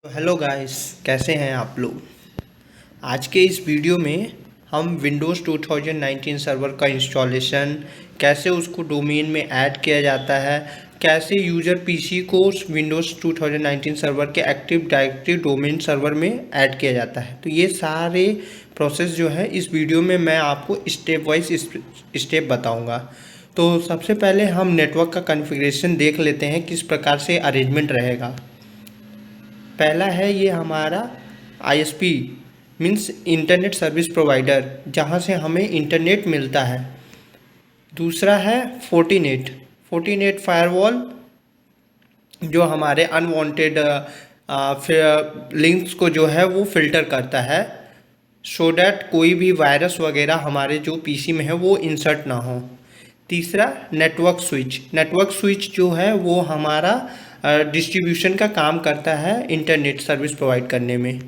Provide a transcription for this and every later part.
तो hello guys, कैसे हैं आप लोग। आज के इस वीडियो में हम विंडोज़ 2019 सर्वर का इंस्टॉलेशन, कैसे उसको डोमेन में ऐड किया जाता है, कैसे यूज़र पीसी को विंडोज़ 2019 सर्वर के एक्टिव डायरेक्टरी डोमेन सर्वर में ऐड किया जाता है। तो ये सारे प्रोसेस जो है इस वीडियो में मैं आपको स्टेप वाइज स्टेप बताऊंगा। तो सबसे पहले हम नेटवर्क का कॉन्फ़िगरेशन देख लेते हैं, किस प्रकार से अरेंजमेंट रहेगा। पहला है ये हमारा ISP means internet service provider, जहाँ से हमें इंटरनेट मिलता है। दूसरा है फोर्टीनेट। फोर्टीनेट फायरवॉल जो हमारे अनवांटेड लिंक्स को जो है वो फिल्टर करता है, सो डैट कोई भी वायरस वगैरह हमारे जो पीसी में है वो इंसर्ट ना हो। तीसरा नेटवर्क स्विच। नेटवर्क स्विच जो है वो हमारा डिस्ट्रीब्यूशन का काम करता है इंटरनेट सर्विस प्रोवाइड करने में।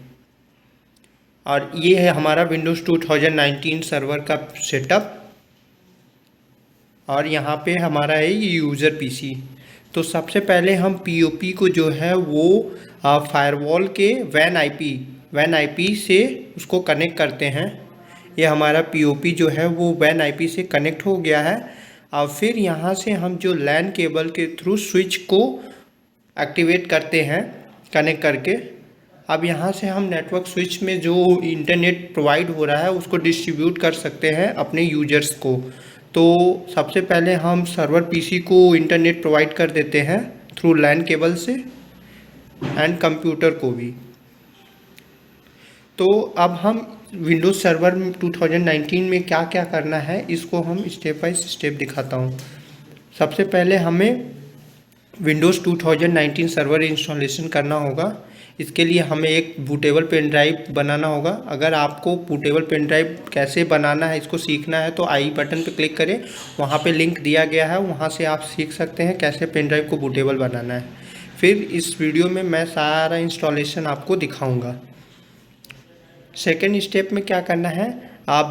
और ये है हमारा विंडोज़ 2019 सर्वर का सेटअप। और यहाँ पे हमारा है ये यूज़र पीसी। तो सबसे पहले हम पीओपी को जो है वो फायरवॉल के वैन आईपी से उसको कनेक्ट करते हैं। ये हमारा पीओपी जो है वो वैन आईपी से कनेक्ट हो गया है। और फिर यहाँ से हम जो लैन केबल के थ्रू स्विच को एक्टिवेट करते हैं कनेक्ट करके। अब यहाँ से हम नेटवर्क स्विच में जो इंटरनेट प्रोवाइड हो रहा है उसको डिस्ट्रीब्यूट कर सकते हैं अपने यूजर्स को। तो सबसे पहले हम सर्वर पीसी को इंटरनेट प्रोवाइड कर देते हैं थ्रू लैन केबल से, एंड कंप्यूटर को भी। तो अब हम विंडोज़ सर्वर 2019 में क्या क्या करना है इसको हम स्टेप बाय स्टेप दिखाता हूँ। सबसे पहले हमें विंडोज़ 2019 सर्वर इंस्टॉलेशन करना होगा। इसके लिए हमें एक बूटेबल पेन ड्राइव बनाना होगा। अगर आपको बूटेबल पेन ड्राइव कैसे बनाना है इसको सीखना है तो आई बटन पर क्लिक करें, वहाँ पे लिंक दिया गया है, वहाँ से आप सीख सकते हैं कैसे पेन ड्राइव को बूटेबल बनाना है। फिर इस वीडियो में मैं सारा इंस्टॉलेशन आपको दिखाऊँगा। सेकेंड स्टेप में क्या करना है,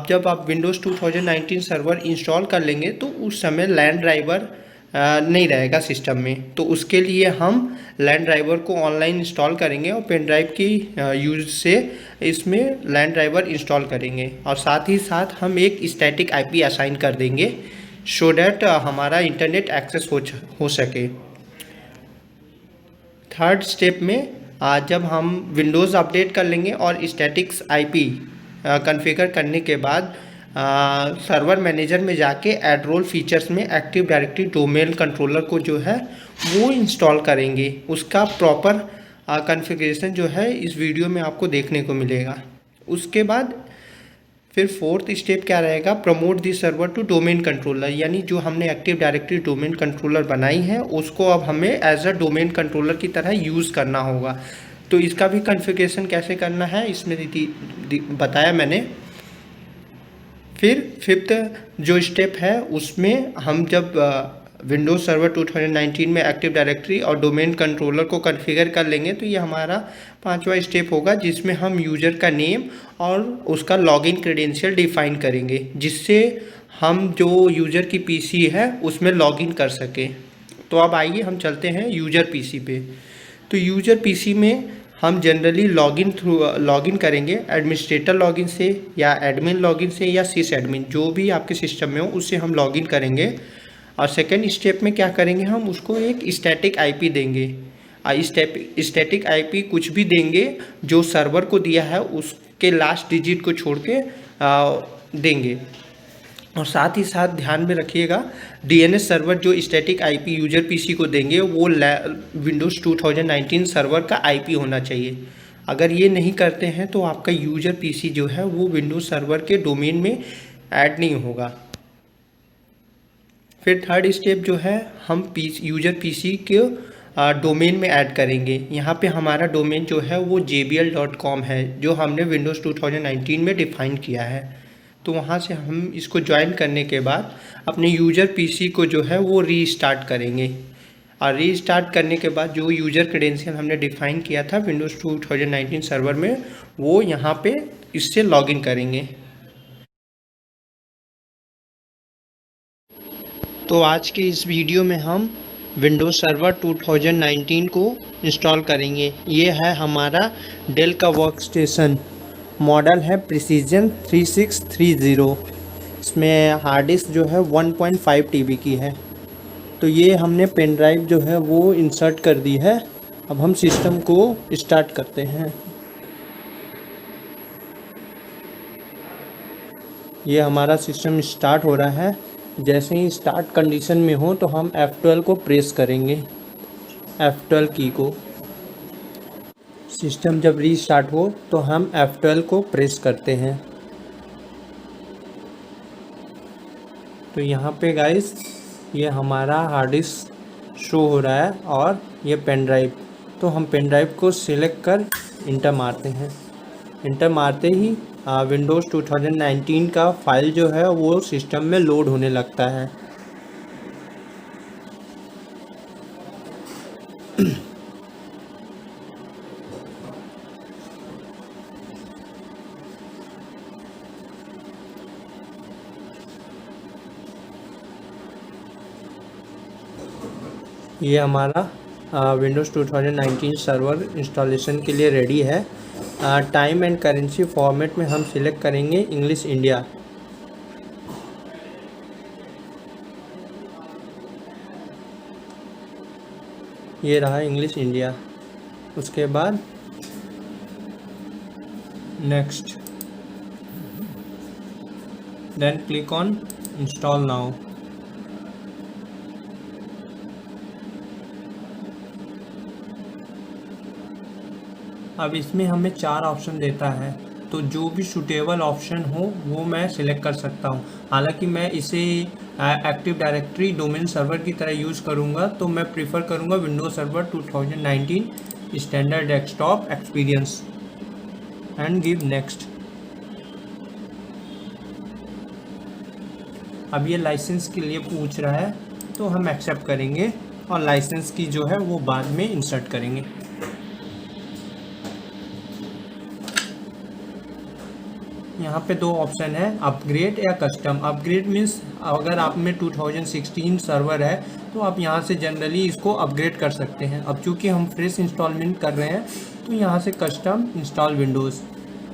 जब आप विंडोज़ 2019 सर्वर इंस्टॉल कर लेंगे तो उस समय लैन ड्राइवर नहीं रहेगा सिस्टम में। तो उसके लिए हम लैन ड्राइवर को ऑनलाइन इंस्टॉल करेंगे और पेन ड्राइव की यूज से इसमें लैन ड्राइवर इंस्टॉल करेंगे। और साथ ही साथ हम एक स्टैटिक आईपी असाइन कर देंगे, सो डैट हमारा इंटरनेट एक्सेस हो सके। थर्ड स्टेप में जब हम विंडोज़ अपडेट कर लेंगे और स्टैटिक्स आईपी कॉन्फ़िगर करने के बाद सर्वर मैनेजर में जाके ऐड रोल फीचर्स में एक्टिव डायरेक्टरी डोमेन कंट्रोलर को जो है वो इंस्टॉल करेंगे। उसका प्रॉपर कॉन्फ़िगरेशन जो है इस वीडियो में आपको देखने को मिलेगा। उसके बाद फिर फोर्थ स्टेप क्या रहेगा, promote the server to domain controller, यानी जो हमने एक्टिव डायरेक्टरी डोमेन कंट्रोलर बनाई है उसको अब हमें एज अ डोमेन कंट्रोलर की तरह यूज़ करना होगा। तो इसका भी कॉन्फ़िगरेशन कैसे करना है इसमें बताया मैंने। फिर फिफ्थ जो स्टेप है उसमें हम जब विंडोज़ सर्वर 2019 में एक्टिव डायरेक्टरी और डोमेन कंट्रोलर को कॉन्फ़िगर कर लेंगे तो ये हमारा पांचवा स्टेप होगा, जिसमें हम यूज़र का नेम और उसका लॉगिन क्रेडेंशियल डिफ़ाइन करेंगे, जिससे हम जो यूज़र की पीसी है उसमें लॉगिन कर सकें। तो अब आइए हम चलते हैं यूज़र पीसी पे। तो यूज़र पीसी में हम जनरली लॉगिन करेंगे एडमिनिस्ट्रेटर लॉगिन से या एडमिन लॉगिन से या सिस एडमिन, जो भी आपके सिस्टम में हो उससे हम लॉगिन करेंगे। और सेकेंड स्टेप में क्या करेंगे, हम उसको एक स्टैटिक आईपी देंगे। स्टैटिक आईपी कुछ भी देंगे जो सर्वर को दिया है उसके लास्ट डिजिट को छोड़ के देंगे। और साथ ही साथ ध्यान में रखिएगा डीएनएस सर्वर जो स्टैटिक आईपी यूजर पीसी को देंगे वो विंडोज़ 2019 सर्वर का आईपी होना चाहिए। अगर ये नहीं करते हैं तो आपका यूजर पीसी जो है वो विंडोज़ सर्वर के डोमेन में ऐड नहीं होगा। फिर थर्ड स्टेप जो है हम यूजर पीसी के डोमेन में ऐड करेंगे। यहाँ पे हमारा डोमेन जो है वो jbl.com है, जो हमने विंडोज़ 2019 में डिफ़ाइन किया है। तो वहाँ से हम इसको ज्वाइन करने के बाद अपने यूजर पीसी को जो है वो रीस्टार्ट करेंगे। और रीस्टार्ट करने के बाद जो यूजर क्रेडेंशियल हमने डिफ़ाइन किया था विंडोज़ 2019 सर्वर में वो यहाँ पे इससे लॉगिन करेंगे। तो आज के इस वीडियो में हम विंडोज सर्वर 2019 को इंस्टॉल करेंगे। ये है हमारा डेल का वर्क स्टेशन, मॉडल है प्रिसीजन 3630। इसमें हार्ड डिस्क जो है 1.5 TB की है। तो ये हमने पेन ड्राइव जो है वो इंसर्ट कर दी है। अब हम सिस्टम को स्टार्ट करते हैं। ये हमारा सिस्टम स्टार्ट हो रहा है। जैसे ही स्टार्ट कंडीशन में हो तो हम F12 को प्रेस करेंगे, F12 की को। सिस्टम जब रीस्टार्ट हो तो हम F12 को प्रेस करते हैं। तो यहाँ पे गाइस ये हमारा हार्ड डिस्क शो हो रहा है और ये पेन ड्राइव। तो हम पेन ड्राइव को सिलेक्ट कर इंटर मारते हैं। इंटर मारते ही विंडोज़ 2019 का फाइल जो है वो सिस्टम में लोड होने लगता है। ये हमारा विंडोज़ 2019 सर्वर इंस्टॉलेशन के लिए रेडी है। टाइम एंड करेंसी फॉर्मेट में हम सिलेक्ट करेंगे इंग्लिश इंडिया। ये रहा इंग्लिश इंडिया। उसके बाद next, then click on install now. अब इसमें हमें 4 ऑप्शन देता है, तो जो भी सूटेबल ऑप्शन हो वो मैं सिलेक्ट कर सकता हूँ। हालांकि मैं इसे एक्टिव डायरेक्टरी डोमेन सर्वर की तरह यूज़ करूँगा, तो मैं प्रीफर करूँगा Windows server 2019 standard desktop experience and give next. अब ये लाइसेंस के लिए पूछ रहा है, तो हम एक्सेप्ट करेंगे और लाइसेंस की जो है वो बाद में इंसर्ट करेंगे। यहाँ पे 2 ऑप्शन है, अपग्रेड या कस्टम। अपग्रेड मीन्स अगर आप में 2016 सर्वर है तो आप यहाँ से जनरली इसको अपग्रेड कर सकते हैं। अब चूँकि हम फ्रेश इंस्टॉलमेंट कर रहे हैं तो यहाँ से कस्टम इंस्टॉल विंडोज़।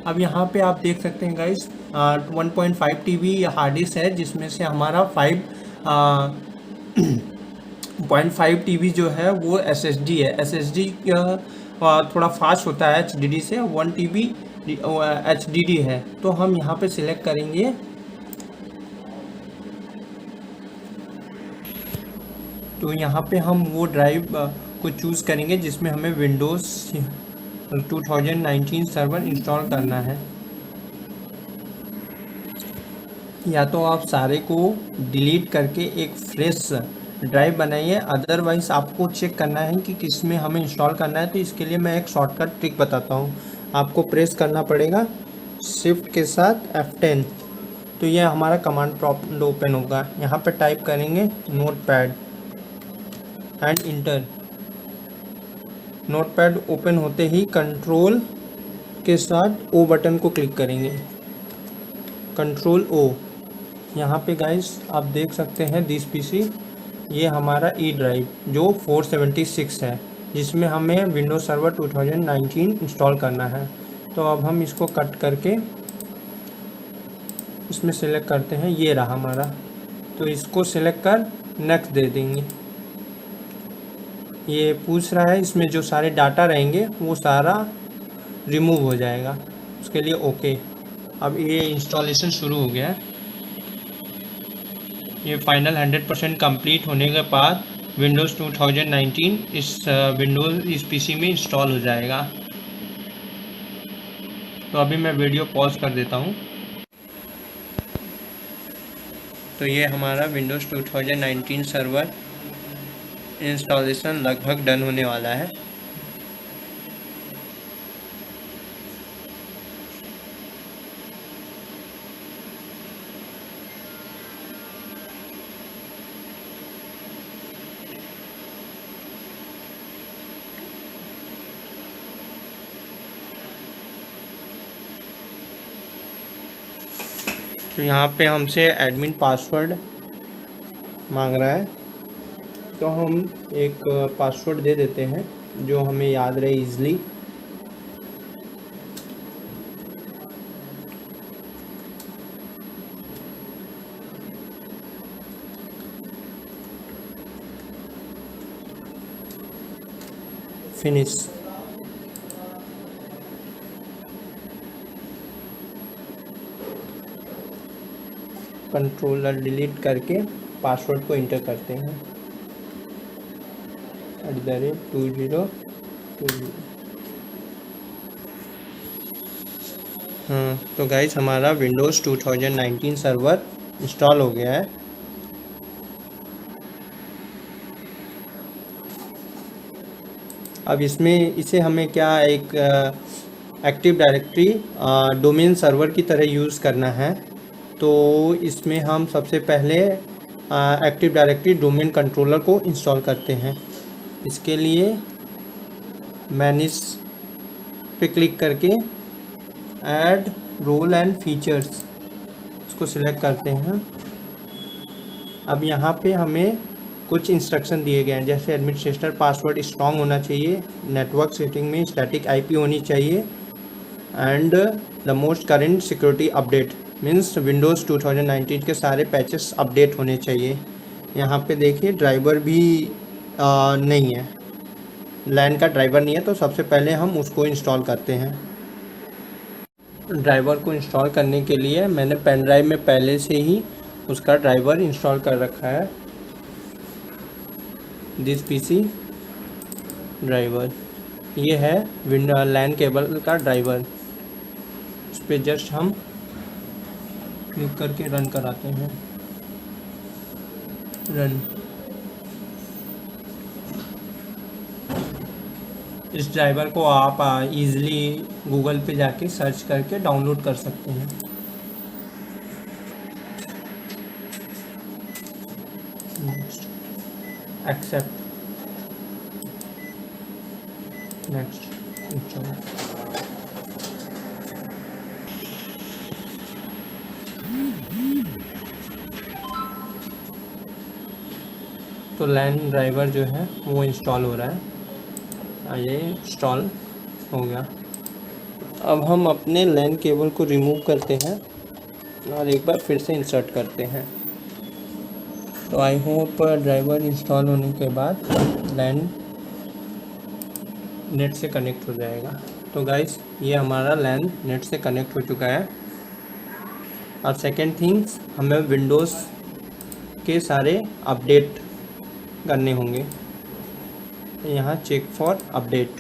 अब यहाँ पे आप देख सकते हैं गाइस 1.5 TB हार्ड डिस्क है, जिसमें से हमारा 5.5 TB जो है वो SSD है। SSD थोड़ा फास्ट होता है HDD से। 1 TB HDD है। तो हम यहाँ पे सिलेक्ट करेंगे तो यहाँ पे हम वो ड्राइव को चूज़ करेंगे जिसमें हमें विंडोज़ 2019 सर्वर इंस्टॉल करना है। या तो आप सारे को डिलीट करके एक फ्रेश ड्राइव बनाइए, अदरवाइज़ आपको चेक करना है कि किस में हमें इंस्टॉल करना है। तो इसके लिए मैं एक शॉर्टकट ट्रिक बताता हूँ। आपको प्रेस करना पड़ेगा शिफ्ट के साथ F10। तो ये हमारा कमांड प्रॉम्प्ट ओपन होगा। यहाँ पे टाइप करेंगे notepad and inter. Notepad open होते ही कंट्रोल के साथ O बटन को क्लिक करेंगे, कंट्रोल O। यहाँ पे गाइस आप देख सकते हैं दिस PC, ये हमारा ई ड्राइव जो 476 है, जिसमें हमें विंडोज सर्वर 2019 इंस्टॉल करना है। तो अब हम इसको कट करके इसमें सेलेक्ट करते हैं। ये रहा हमारा। तो इसको सेलेक्ट कर नेक्स्ट दे देंगे। ये पूछ रहा है इसमें जो सारे डाटा रहेंगे वो सारा रिमूव हो जाएगा, उसके लिए ओके। अब ये इंस्टॉलेशन शुरू हो गया है। ये फाइनल 100% कंप्लीट होने के बाद विंडोज़ 2019 इस PC में इंस्टॉल हो जाएगा। तो अभी मैं वीडियो पॉज कर देता हूँ। तो ये हमारा विंडोज़ 2019 सर्वर इंस्टॉलेशन लगभग डन होने वाला है। तो यहाँ पे हमसे एडमिन पासवर्ड मांग रहा है। तो हम एक पासवर्ड दे देते हैं जो हमें याद रहे इजली। फिनिश। कंट्रोलर डिलीट करके पासवर्ड को इंटर करते हैं @2020। हाँ, तो गाइस हमारा विंडोज़ 2019 सर्वर इंस्टॉल हो गया है। अब इसे हमें क्या एक एक्टिव डायरेक्टरी डोमेन सर्वर की तरह यूज़ करना है। तो इसमें हम सबसे पहले एक्टिव डायरेक्टरी डोमेन कंट्रोलर को इंस्टॉल करते हैं। इसके लिए मैनेज पे क्लिक करके ऐड रोल एंड फीचर्स इसको सिलेक्ट करते हैं। अब यहाँ पे हमें कुछ इंस्ट्रक्शन दिए गए हैं, जैसे एडमिनिस्ट्रेटर पासवर्ड स्ट्रॉन्ग होना चाहिए, नेटवर्क सेटिंग में स्टैटिक आईपी होनी चाहिए, and the most current security update means Windows 2019 के सारे पैचेस अपडेट होने चाहिए। यहाँ पे देखिए ड्राइवर भी नहीं है, लैन का ड्राइवर नहीं है, तो सबसे पहले हम उसको इंस्टॉल करते हैं। ड्राइवर को इंस्टॉल करने के लिए मैंने पेन ड्राइव में पहले से ही उसका ड्राइवर इंस्टॉल कर रखा है, दिस पीसी ड्राइवर। ये है लैन केबल का ड्राइवर। इस पर जस्ट हम क्लिक करके रन कराते हैं। रन। इस ड्राइवर को आप इजीली गूगल पे जाके सर्च करके डाउनलोड कर सकते हैं। एक्सेप्ट। नेक्स्ट। तो लैन ड्राइवर जो है वो इंस्टॉल हो रहा है। ये इंस्टॉल हो गया। अब हम अपने लैन केबल को रिमूव करते हैं और एक बार फिर से इंसर्ट करते हैं। तो आई होप ड्राइवर इंस्टॉल होने के बाद लैन नेट से कनेक्ट हो जाएगा। तो गाइस ये हमारा लैन नेट से कनेक्ट हो चुका है। और सेकेंड थिंग्स, हमें विंडोज़ के सारे अपडेट करने होंगे। यहाँ चेक फॉर अपडेट।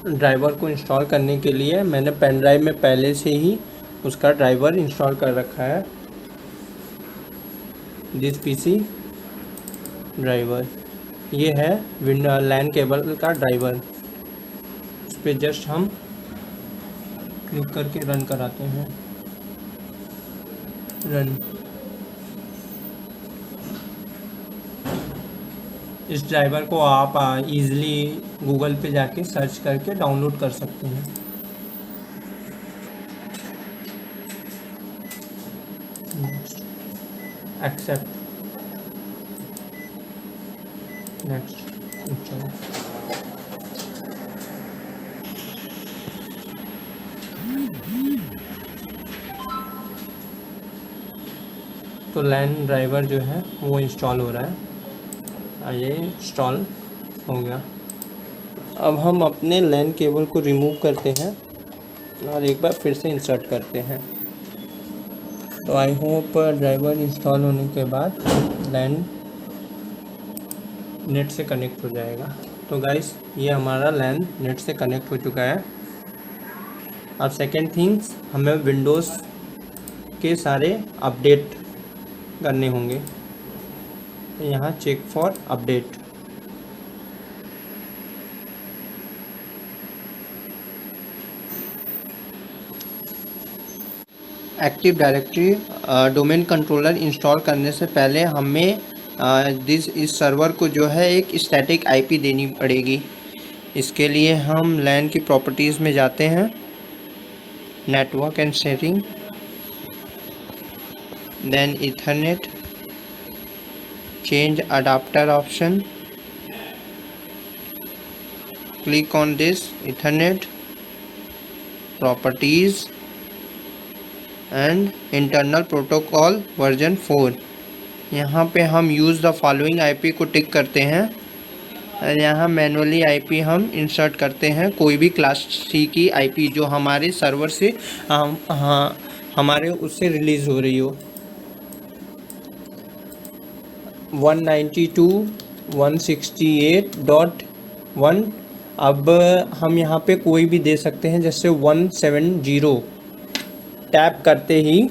ड्राइवर को इंस्टॉल करने के लिए मैंने पेन ड्राइव में पहले से ही उसका ड्राइवर इंस्टॉल कर रखा है, दिस पीसी ड्राइवर। ये है लैन केबल का ड्राइवर। इस पर जस्ट हम क्लिक करके रन कराते हैं। रन। इस ड्राइवर को आप इजीली गूगल पे जाके सर्च करके डाउनलोड कर सकते हैं। एक्सेप्ट। नेक्स्ट। तो लैन ड्राइवर जो है वो इंस्टॉल हो रहा है। ये इंस्टॉल हो गया। अब हम अपने लैन केबल को रिमूव करते हैं और एक बार फिर से इंसर्ट करते हैं। तो आई होप ड्राइवर इंस्टॉल होने के बाद लैन नेट से कनेक्ट हो जाएगा। तो गाइस ये हमारा लैन नेट से कनेक्ट हो चुका है। और सेकेंड थिंग्स, हमें विंडोज़ के सारे अपडेट करने होंगे। यहाँ check for update. Active directory domain controller install करने से पहले हमें इस सर्वर को जो है एक स्टैटिक आईपी देनी पड़ेगी। इसके लिए हम लैन की प्रॉपर्टीज़ में जाते हैं network and sharing, then Ethernet, change adapter option, click on this Ethernet, properties and internal protocol version 4। यहाँ पे हम यूज़ द फॉलोइंग आईपी को टिक करते हैं और यहाँ मैनुअली आईपी हम इंसर्ट करते हैं कोई भी क्लास सी की आईपी जो हमारे सर्वर से हमारे उससे रिलीज़ हो रही हो। 192.168.1। अब हम यहाँ पे कोई भी दे सकते हैं, जैसे 170 टैप करते ही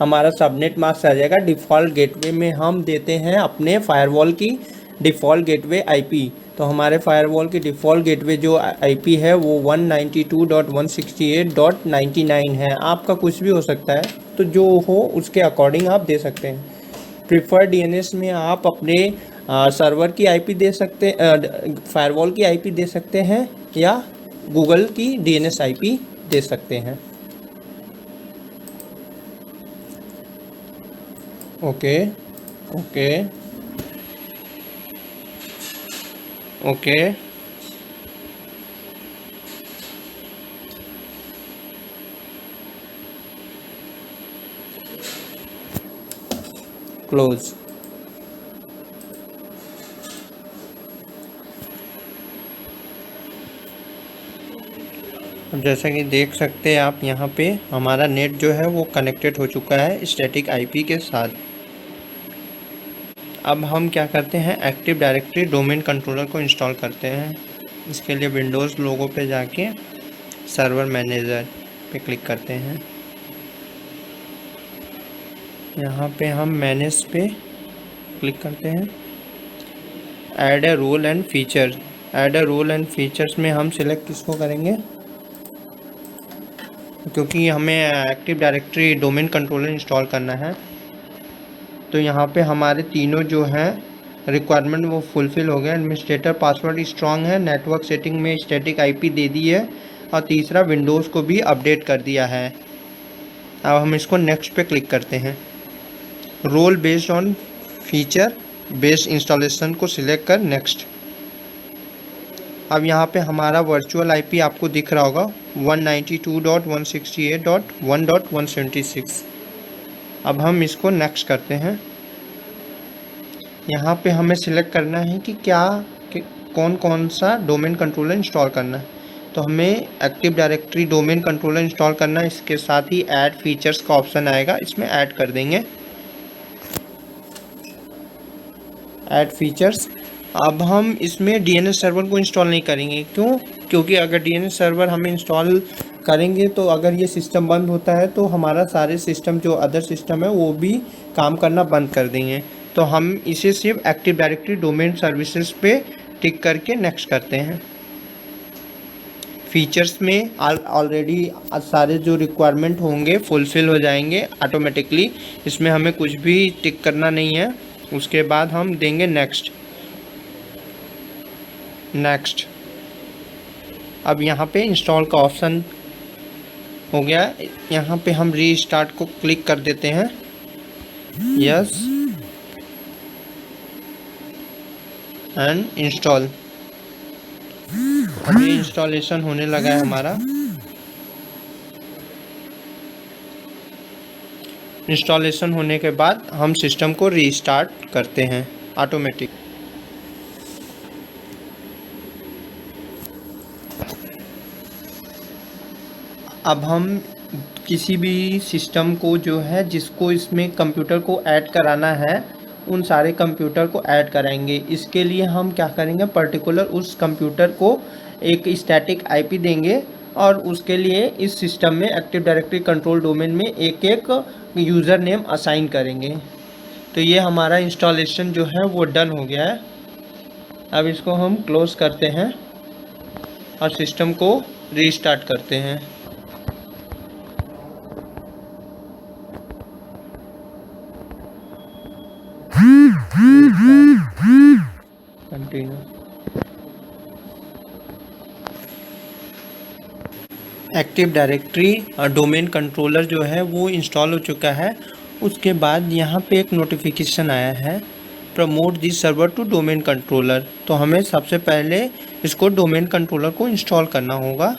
हमारा सबनेट मास्क आ जाएगा। डिफ़ॉल्ट गेटवे में हम देते हैं अपने फायरवॉल की डिफ़ॉल्ट गेटवे आईपी। तो हमारे फायरवॉल की डिफ़ॉल्ट गेटवे जो आईपी है वो 192.168.99 है। आपका कुछ भी हो सकता है, तो जो हो उसके अकॉर्डिंग आप दे सकते हैं। प्रिफर्ड डीएनएस में आप अपने सर्वर की आईपी दे सकते, फायरवॉल की आईपी दे सकते हैं या गूगल की डीएनएस आईपी दे सकते हैं। Okay okay okay close. अब जैसा कि देख सकते हैं आप, यहाँ पे हमारा नेट जो है वो कनेक्टेड हो चुका है स्टैटिक आईपी के साथ। अब हम क्या करते हैं, एक्टिव डायरेक्टरी डोमेन कंट्रोलर को इंस्टॉल करते हैं। इसके लिए विंडोज़ लोगो पे जाके सर्वर मैनेजर पे क्लिक करते हैं। यहाँ पे हम मैनेज पे क्लिक करते हैं। Add a role and feature, add a role and features में हम सिलेक्ट किसको करेंगे, क्योंकि हमें active directory domain controller install करना है। तो यहाँ पे हमारे तीनों जो हैं रिक्वायरमेंट वो फुलफ़िल हो गए। एडमिनिस्ट्रेटर पासवर्ड स्ट्रॉन्ग है, नेटवर्क सेटिंग में स्टैटिक आईपी दे दी है और तीसरा विंडोज़ को भी अपडेट कर दिया है। अब हम इसको नेक्स्ट पे क्लिक करते हैं। Role based on feature based installation को सिलेक्ट कर नेक्स्ट। अब यहाँ पे हमारा वर्चुअल आईपी आपको दिख रहा होगा 192.168.1.176। अब हम इसको नेक्स्ट करते हैं। यहाँ पे हमें सिलेक्ट करना है कि कौन कौन सा डोमेन कंट्रोलर इंस्टॉल करना है। तो हमें active directory domain controller install करना है। इसके साथ ही ऐड फीचर्स का ऑप्शन आएगा, इसमें ऐड कर देंगे ऐड फीचर्स। अब हम इसमें डीएनएस सर्वर को इंस्टॉल नहीं करेंगे। क्योंकि अगर डीएनएस सर्वर हमें इंस्टॉल करेंगे तो अगर ये सिस्टम बंद होता है तो हमारा सारे सिस्टम जो अदर सिस्टम है वो भी काम करना बंद कर देंगे। तो हम इसे सिर्फ एक्टिव डायरेक्टरी डोमेन सर्विसेज पे टिक करके नेक्स्ट करते हैं। फीचर्स में ऑलरेडी सारे जो रिक्वायरमेंट होंगे फुलफ़िल हो जाएंगे ऑटोमेटिकली, इसमें हमें कुछ भी टिक करना नहीं है। उसके बाद हम देंगे नेक्स्ट। अब यहाँ पे इंस्टॉल का ऑप्शन हो गया। यहाँ पे हम रीस्टार्ट को क्लिक कर देते हैं, यस एंड इंस्टॉल। अभी इंस्टॉलेशन होने लगा है हमारा। इंस्टॉलेशन होने के बाद हम सिस्टम को रीस्टार्ट करते हैं ऑटोमेटिक। अब हम किसी भी सिस्टम को जो है जिसको इसमें कंप्यूटर को ऐड कराना है उन सारे कंप्यूटर को ऐड कराएंगे। इसके लिए हम क्या करेंगे, पर्टिकुलर उस कंप्यूटर को एक स्टैटिक आईपी देंगे और उसके लिए इस सिस्टम में एक्टिव डायरेक्टरी कंट्रोल डोमेन में एक एक यूज़र नेम असाइन करेंगे। तो ये हमारा इंस्टॉलेशन जो है वो डन हो गया है। अब इसको हम क्लोज़ करते हैं और सिस्टम को रीस्टार्ट करते हैं। एक्टिव डायरेक्टरी डोमेन कंट्रोलर जो है वो इंस्टॉल हो चुका है। उसके बाद यहाँ पे एक नोटिफिकेशन आया है, promote this server to domain controller. तो हमें सबसे पहले इसको डोमेन कंट्रोलर को इंस्टॉल करना होगा।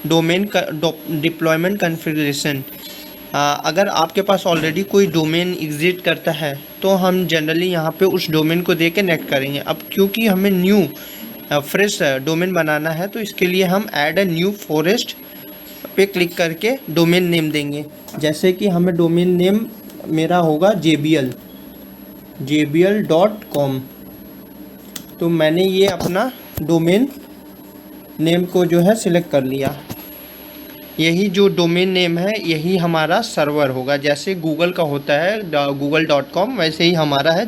डोमेन डिप्लॉयमेंट कॉन्फ़िगरेशन, अगर आपके पास ऑलरेडी कोई डोमेन एग्जिस्ट करता है तो हम जनरली यहाँ पे उस डोमेन को दे के नेक्स्ट करेंगे। अब क्योंकि हमें न्यू फ्रेश डोमेन बनाना है तो इसके लिए हम ऐड अ न्यू फॉरेस्ट पे क्लिक करके डोमेन नेम देंगे। जैसे कि हमें डोमेन नेम मेरा होगा jbl.com। तो मैंने ये अपना डोमेन नेम को जो है सिलेक्ट कर लिया। यही जो डोमेन नेम है यही हमारा सर्वर होगा। जैसे गूगल का होता है google.com, वैसे ही हमारा है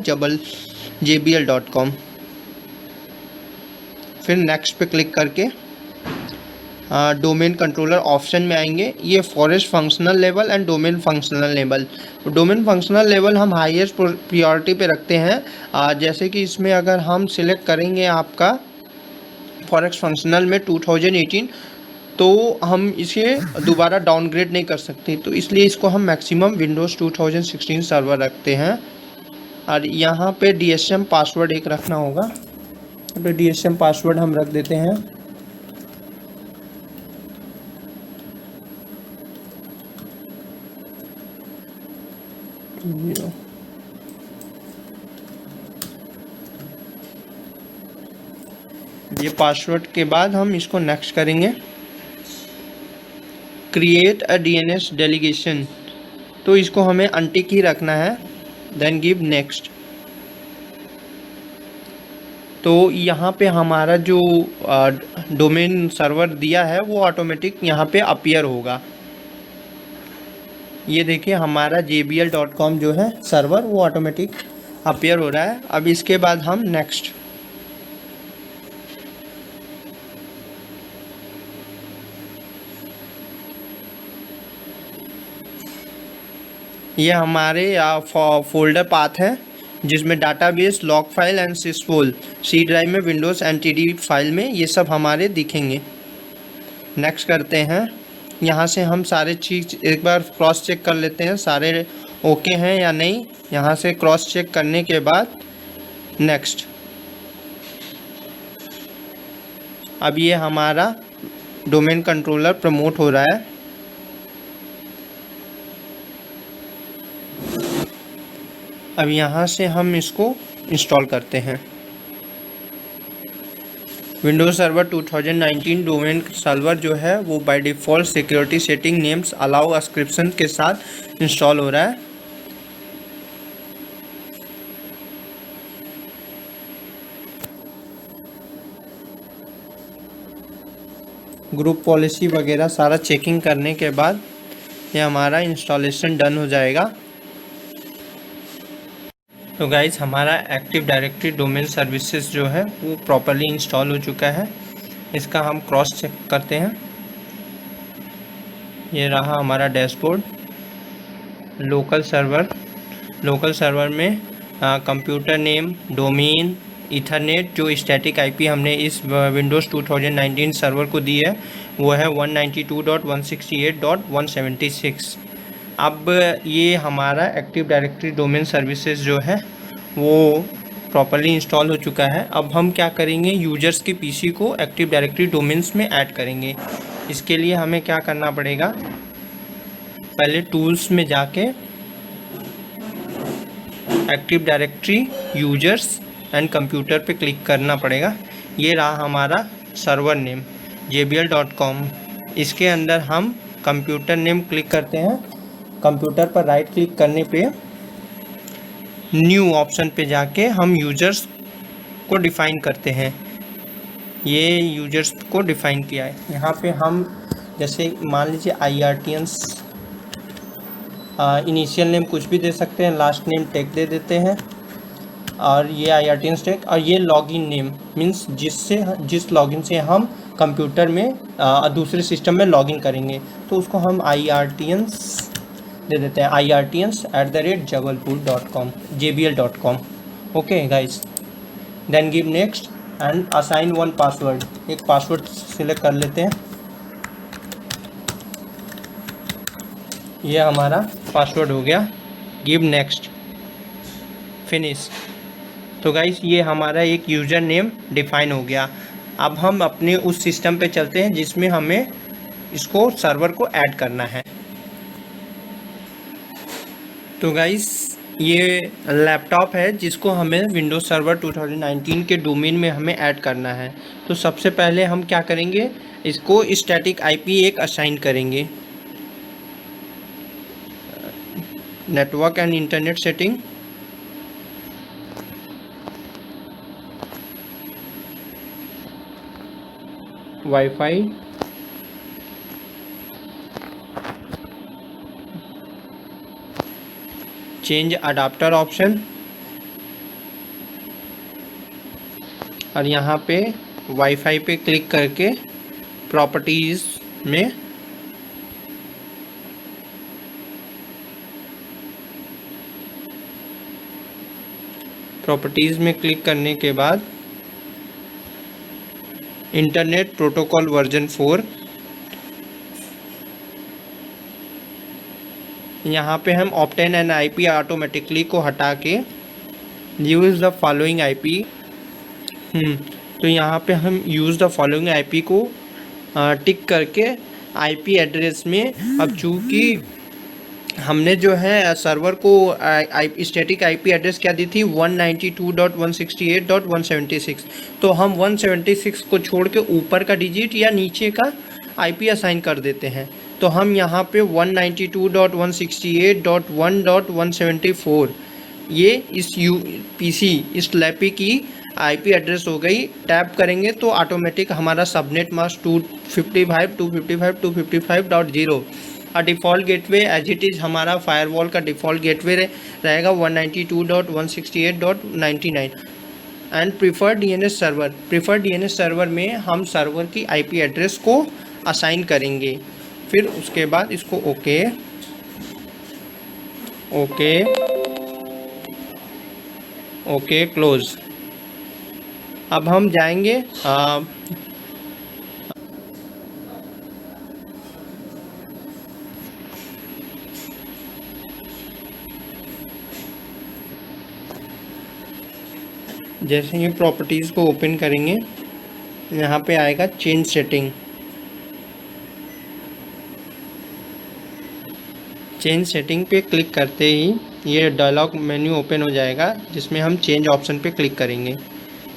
jbl.com। फिर नेक्स्ट पे क्लिक करके डोमेन कंट्रोलर ऑप्शन में आएंगे। ये forest functional level and domain functional level. Domain functional level हम हाईएस्ट प्रायोरिटी पे रखते हैं। जैसे कि इसमें अगर हम सिलेक्ट करेंगे आपका फॉरेस्ट फंक्शनल में 2018, तो हम इसे दोबारा डाउनग्रेड नहीं कर सकते, तो इसलिए इसको हम मैक्सिमम विंडोज़ 2016 सर्वर रखते हैं। और यहाँ पे DSM पासवर्ड एक रखना होगा, तो DSM पासवर्ड हम रख देते हैं। ये पासवर्ड के बाद हम इसको नेक्स्ट करेंगे। क्रिएट अ DNS डेलीगेशन, तो इसको हमें अनटिक ही रखना है। Then give next. तो यहाँ पे हमारा जो डोमेन सर्वर दिया है वो ऑटोमेटिक यहाँ पे अपीयर होगा। ये देखिए हमारा jbl.com जो है सर्वर वो ऑटोमेटिक अपीयर हो रहा है। अब इसके बाद हम नेक्स्ट। ये हमारे फोल्डर पाथ है जिसमें database, log file and sysvol, C drive में विंडोज़ एंटिटी फाइल में ये सब हमारे दिखेंगे। नेक्स्ट करते हैं। यहाँ से हम सारे चीज़ एक बार क्रॉस चेक कर लेते हैं सारे ओके हैं या नहीं। यहाँ से क्रॉस चेक करने के बाद नेक्स्ट। अब ये हमारा डोमेन कंट्रोलर प्रमोट हो रहा है। अब यहाँ से हम इसको इंस्टॉल करते हैं। विंडोज सर्वर 2019 डोमेन सर्वर जो है वो by default security setting names allow subscription के साथ इंस्टॉल हो रहा है। ग्रुप पॉलिसी वगैरह सारा चेकिंग करने के बाद ये हमारा इंस्टॉलेशन डन हो जाएगा। तो गाइज़ हमारा एक्टिव डायरेक्टरी डोमेन सर्विसेज जो है वो प्रॉपरली इंस्टॉल हो चुका है। इसका हम क्रॉस चेक करते हैं। ये रहा हमारा डैशबोर्ड। लोकल सर्वर में कंप्यूटर नेम, डोमेन, ईथरनेट, जो स्टैटिक आईपी हमने इस विंडोज़ 2019 सर्वर को दी है वो है 192.168.176। अब ये हमारा एक्टिव डायरेक्टरी डोमेन सर्विसेज जो है वो प्रॉपरली इंस्टॉल हो चुका है। अब हम क्या करेंगे, यूजर्स की पीसी को एक्टिव डायरेक्टरी डोमेन्स में ऐड करेंगे। इसके लिए हमें क्या करना पड़ेगा, पहले टूल्स में जाके active directory users and computer पे क्लिक करना पड़ेगा। ये रहा हमारा सर्वर नेम jbl.com। इसके अंदर हम कंप्यूटर नेम क्लिक करते हैं। कंप्यूटर पर राइट क्लिक करने पे न्यू ऑप्शन पे जाके हम यूजर्स को डिफ़ाइन करते हैं। ये यूजर्स को डिफ़ाइन किया है। यहाँ पे हम जैसे मान लीजिए IRTNs इनिशियल नेम कुछ भी दे सकते हैं, लास्ट नेम टेक दे देते हैं, और ये IRTNs टेक, और ये लॉगिन नेम मीन्स जिस लॉगिन से हम कंप्यूटर में दूसरे सिस्टम में लॉगिन करेंगे, तो उसको हम IRTNs दे देते हैं, IRTNs@jabalpur.com jbl.com। Okay guys, then give next. And assign one password, एक पासवर्ड सिलेक्ट कर लेते हैं। ये हमारा पासवर्ड हो गया। Give next, finish. तो गाइस ये हमारा एक यूज़र नेम डिफाइन हो गया। अब हम अपने उस सिस्टम पे चलते हैं जिसमें हमें इसको सर्वर को ऐड करना है। तो गाइस ये लैपटॉप है जिसको हमें विंडोज़ सर्वर 2019 के डोमेन में हमें ऐड करना है। तो सबसे पहले हम क्या करेंगे, इसको स्टैटिक आईपी एक असाइन करेंगे। Network and internet setting, wifi, change adapter option, और यहाँ पे वाईफाई पे क्लिक करके प्रॉपर्टीज़ में क्लिक करने के बाद इंटरनेट प्रोटोकॉल वर्जन 4, यहाँ पे हम ऑब्टेन एन आईपी ऑटोमेटिकली को हटा के यूज़ द फॉलोइंग आईपी, तो यहाँ पे हम यूज़ द फॉलोइंग आईपी को टिक करके आईपी एड्रेस में, अब चूँकि हमने जो है सर्वर को स्टैटिक आईपी एड्रेस क्या दी थी 192.168.176, तो हम 176 को छोड़ के ऊपर का डिजिट या नीचे का आईपी असाइन कर देते हैं। तो हम यहाँ पे 192.168.1.174 ये इस पीसी इस लैपी की आईपी एड्रेस हो गई। टैप करेंगे तो ऑटोमेटिक हमारा सबनेट मास्क 255.255.255.0 और default gateway as it is हमारा फायरवॉल का डिफ़ॉल्ट गेटवे रहेगा 192.168.99 एंड प्रीफर्ड डीएनएस सर्वर में हम सर्वर की आईपी एड्रेस को असाइन करेंगे। फिर उसके बाद इसको ओके क्लोज। अब हम जाएंगे जैसे ही प्रॉपर्टीज़ को ओपन करेंगे यहाँ पे आएगा चेंज सेटिंग। चेंज सेटिंग पे क्लिक करते ही ये डायलॉग मेन्यू ओपन हो जाएगा जिसमें हम चेंज ऑप्शन पे क्लिक करेंगे।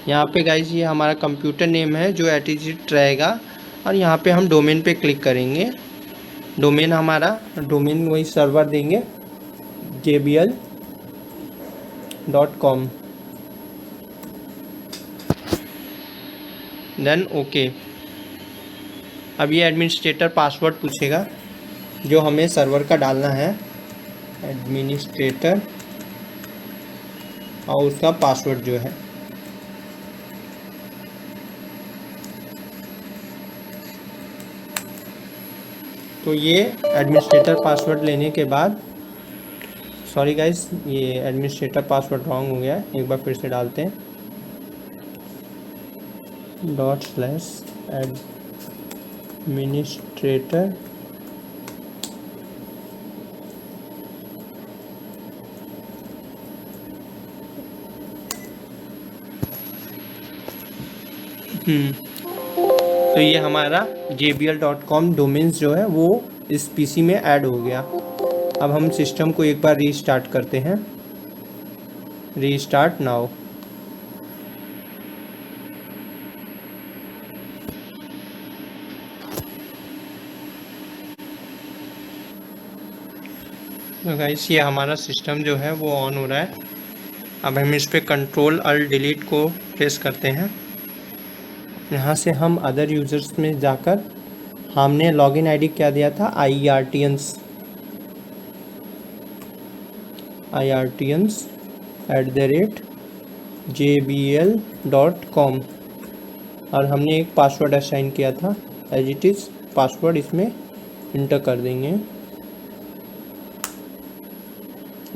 यहाँ पे गाइस ये हमारा कंप्यूटर नेम है जो एटीजीट रहेगा और यहाँ पे हम डोमेन पे क्लिक करेंगे। डोमेन वही सर्वर देंगे jbl.com, देन ओके। अब ये एडमिनिस्ट्रेटर पासवर्ड पूछेगा जो हमें सर्वर का डालना है, एडमिनिस्ट्रेटर और उसका पासवर्ड जो है। तो ये एडमिनिस्ट्रेटर पासवर्ड लेने के बाद, सॉरी गाइस ये एडमिनिस्ट्रेटर पासवर्ड रॉन्ग हो गया है, एक बार फिर से डालते हैं /एडमिनिस्ट्रेटर तो ये हमारा jbl.com डोमेन्स जो है वो इस पीसी में ऐड हो गया। अब हम सिस्टम को एक बार रीस्टार्ट करते हैं, रीस्टार्ट नाउ। तो गाइस ये हमारा सिस्टम जो है वो ऑन हो रहा है। अब हम इस पर कंट्रोल अल्ट डिलीट को प्रेस करते हैं। यहाँ से हम अदर यूज़र्स में जाकर हमने लॉगिन आईडी क्या दिया था iartians@jbl.com और हमने एक पासवर्ड असाइन किया था एज इट इज़। पासवर्ड इसमें इंटर कर देंगे।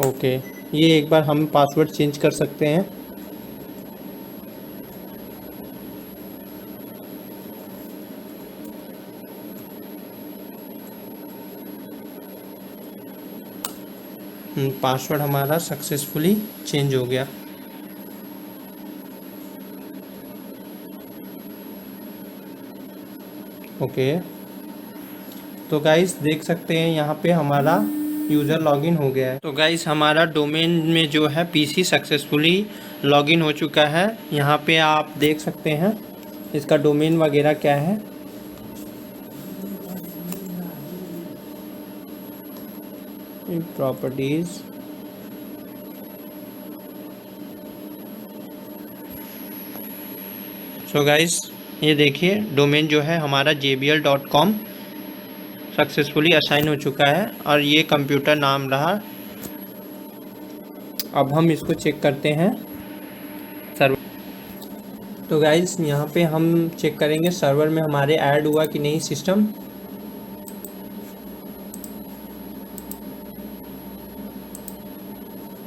ओके ये एक बार हम पासवर्ड चेंज कर सकते हैं। पासवर्ड हमारा सक्सेसफुली चेंज हो गया। ओके, तो गाइस देख सकते हैं यहाँ पे हमारा यूज़र लॉगिन हो गया है। तो गाइस हमारा डोमेन में जो है पीसी सक्सेसफुली लॉगिन हो चुका है। यहाँ पे आप देख सकते हैं इसका डोमेन वगैरह क्या है। प्रॉपर्टीज़, सो गाइस ये देखिए डोमेन जो है हमारा jbl.com सक्सेसफुली असाइन हो चुका है और ये कंप्यूटर नाम रहा। अब हम इसको चेक करते हैं सर्वर। तो गाइस यहाँ पे हम चेक करेंगे सर्वर में हमारे ऐड हुआ कि नहीं सिस्टम।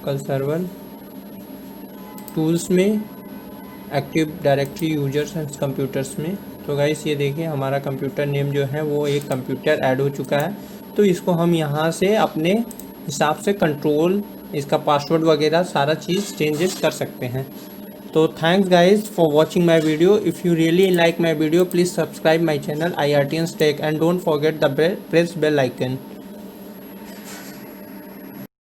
कल सर्वर टूल्स में active directory users and computers में। तो गाइस ये देखिए हमारा कंप्यूटर नेम जो है वो एक कंप्यूटर ऐड हो चुका है। तो इसको हम यहाँ से अपने हिसाब से कंट्रोल, इसका पासवर्ड वगैरह सारा चीज़ चेंजेस कर सकते हैं। तो thanks guys for watching my video. If you really like my video please subscribe my channel IRTians Tech and don't forget the press bell icon.